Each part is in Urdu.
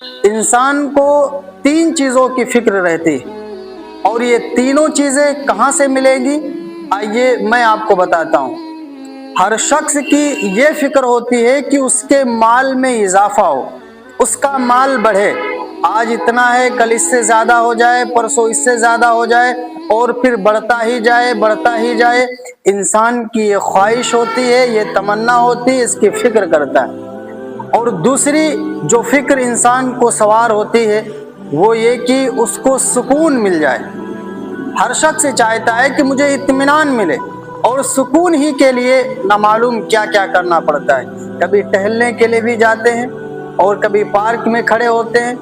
انسان کو تین چیزوں کی فکر رہتی ہے، اور یہ تینوں چیزیں کہاں سے ملے گی؟ آئیے میں آپ کو بتاتا ہوں۔ ہر شخص کی یہ فکر ہوتی ہے کہ اس کے مال میں اضافہ ہو، اس کا مال بڑھے، آج اتنا ہے کل اس سے زیادہ ہو جائے، پرسوں اس سے زیادہ ہو جائے، اور پھر بڑھتا ہی جائے بڑھتا ہی جائے۔ انسان کی یہ خواہش ہوتی ہے، یہ تمنا ہوتی ہے، اس کی فکر کرتا ہے۔ اور دوسری جو فکر انسان کو سوار ہوتی ہے وہ یہ کہ اس کو سکون مل جائے۔ ہر شخص چاہتا ہے کہ مجھے اطمینان ملے، اور سکون ہی کے لیے نہ معلوم کیا کیا کرنا پڑتا ہے۔ کبھی ٹہلنے کے لیے بھی جاتے ہیں، اور کبھی پارک میں کھڑے ہوتے ہیں،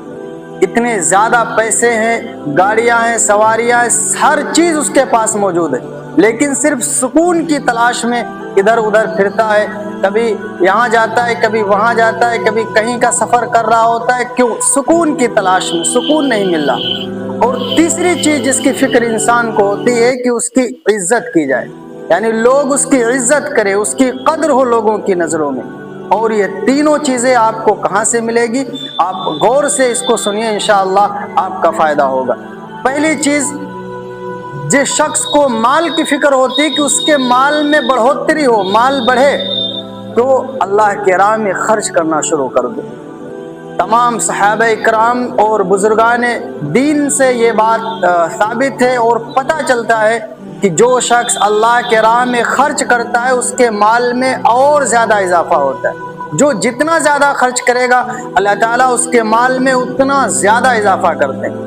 اتنے زیادہ پیسے ہیں، گاڑیاں ہیں، سواریاں ہیں، ہر چیز اس کے پاس موجود ہے، لیکن صرف سکون کی تلاش میں ادھر ادھر پھرتا ہے، کبھی یہاں جاتا ہے، کبھی وہاں جاتا ہے، کبھی کہیں کا سفر کر رہا ہوتا ہے۔ کیوں؟ سکون کی تلاش میں، سکون نہیں مل رہا۔ اور تیسری چیز جس کی فکر انسان کو ہوتی ہے کہ اس کی عزت کی جائے، یعنی لوگ اس کی عزت کرے، اس کی قدر ہو لوگوں کی نظروں میں۔ اور یہ تینوں چیزیں آپ کو کہاں سے ملے گی؟ آپ غور سے اس کو سنیے، انشاءاللہ آپ کا فائدہ ہوگا۔ پہلی چیز، جس شخص کو مال کی فکر ہوتی ہے کہ اس کے مال میں بڑھوتری ہو، مال بڑھے، تو اللہ کے راہ میں خرچ کرنا شروع کر دو۔ تمام صحابہ اکرام اور بزرگان دین سے یہ بات ثابت ہے، اور پتہ چلتا ہے کہ جو شخص اللہ کے راہ میں خرچ کرتا ہے اس کے مال میں اور زیادہ اضافہ ہوتا ہے۔ جو جتنا زیادہ خرچ کرے گا اللہ تعالیٰ اس کے مال میں اتنا زیادہ اضافہ کرتے ہیں۔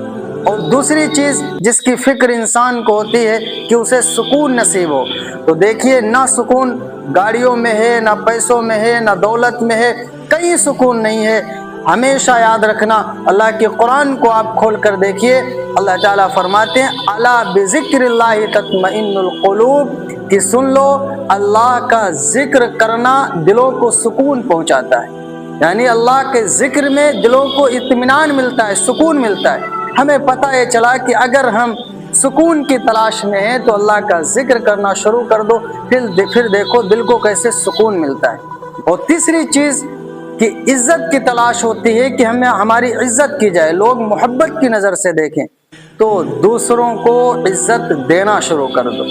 اور دوسری چیز جس کی فکر انسان کو ہوتی ہے کہ اسے سکون نصیب ہو، تو دیکھیے نہ سکون گاڑیوں میں ہے، نہ پیسوں میں ہے، نہ دولت میں ہے، کہیں سکون نہیں ہے۔ ہمیشہ یاد رکھنا، اللہ کے قرآن کو آپ کھول کر دیکھیے، اللہ تعالیٰ فرماتے ہیں الا بذکر اللہ تطمئن القلوب، کہ سن لو اللہ کا ذکر کرنا دلوں کو سکون پہنچاتا ہے۔ یعنی اللہ کے ذکر میں دلوں کو اطمینان ملتا ہے، سکون ملتا ہے۔ ہمیں پتہ یہ چلا کہ اگر ہم سکون کی تلاش میں ہیں تو اللہ کا ذکر کرنا شروع کر دو، پھر دیکھو دل کو کیسے سکون ملتا ہے۔ اور تیسری چیز کہ عزت کی تلاش ہوتی ہے کہ ہمیں ہماری عزت کی جائے، لوگ محبت کی نظر سے دیکھیں، تو دوسروں کو عزت دینا شروع کر دو۔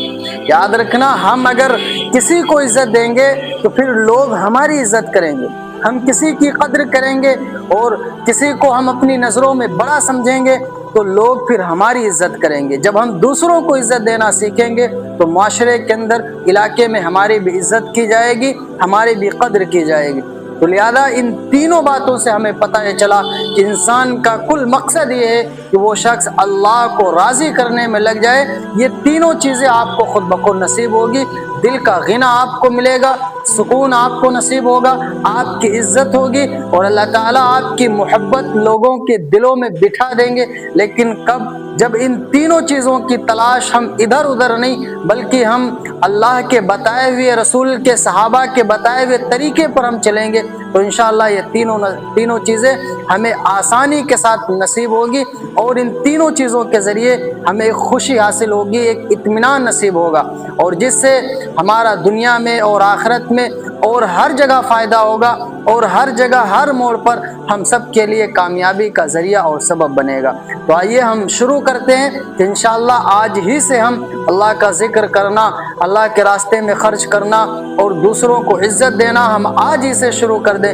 یاد رکھنا، ہم اگر کسی کو عزت دیں گے تو پھر لوگ ہماری عزت کریں گے، ہم کسی کی قدر کریں گے، اور کسی کو ہم اپنی نظروں میں بڑا سمجھیں گے تو لوگ پھر ہماری عزت کریں گے۔ جب ہم دوسروں کو عزت دینا سیکھیں گے تو معاشرے کے اندر، علاقے میں ہماری بھی عزت کی جائے گی، ہماری بھی قدر کی جائے گی۔ تو لہذا ان تینوں باتوں سے ہمیں پتہ یہ چلا کہ انسان کا کل مقصد یہ ہے کہ وہ شخص اللہ کو راضی کرنے میں لگ جائے۔ یہ تینوں چیزیں آپ کو خود بخود نصیب ہوگی۔ دل کا غنا آپ کو ملے گا، سکون آپ کو نصیب ہوگا، آپ کی عزت ہوگی، اور اللہ تعالیٰ آپ کی محبت لوگوں کے دلوں میں بٹھا دیں گے۔ لیکن کب؟ جب ان تینوں چیزوں کی تلاش ہم ادھر ادھر نہیں بلکہ ہم اللہ کے بتائے ہوئے، رسول کے، صحابہ کے بتائے ہوئے طریقے پر ہم چلیں گے تو انشاءاللہ یہ تینوں چیزیں ہمیں آسانی کے ساتھ نصیب ہوگی، اور ان تینوں چیزوں کے ذریعے ہمیں ایک خوشی حاصل ہوگی، ایک اطمینان نصیب ہوگا، اور جس سے ہمارا دنیا میں اور آخرت میں اور ہر جگہ فائدہ ہوگا، اور ہر جگہ ہر موڑ پر ہم سب کے لیے کامیابی کا ذریعہ اور سبب بنے گا۔ تو آئیے ہم شروع کرتے ہیں کہ انشاءاللہ آج ہی سے ہم اللہ کا ذکر کرنا، اللہ کے راستے میں خرچ کرنا اور دوسروں کو عزت دینا ہم آج ہی سے شروع کر دیں۔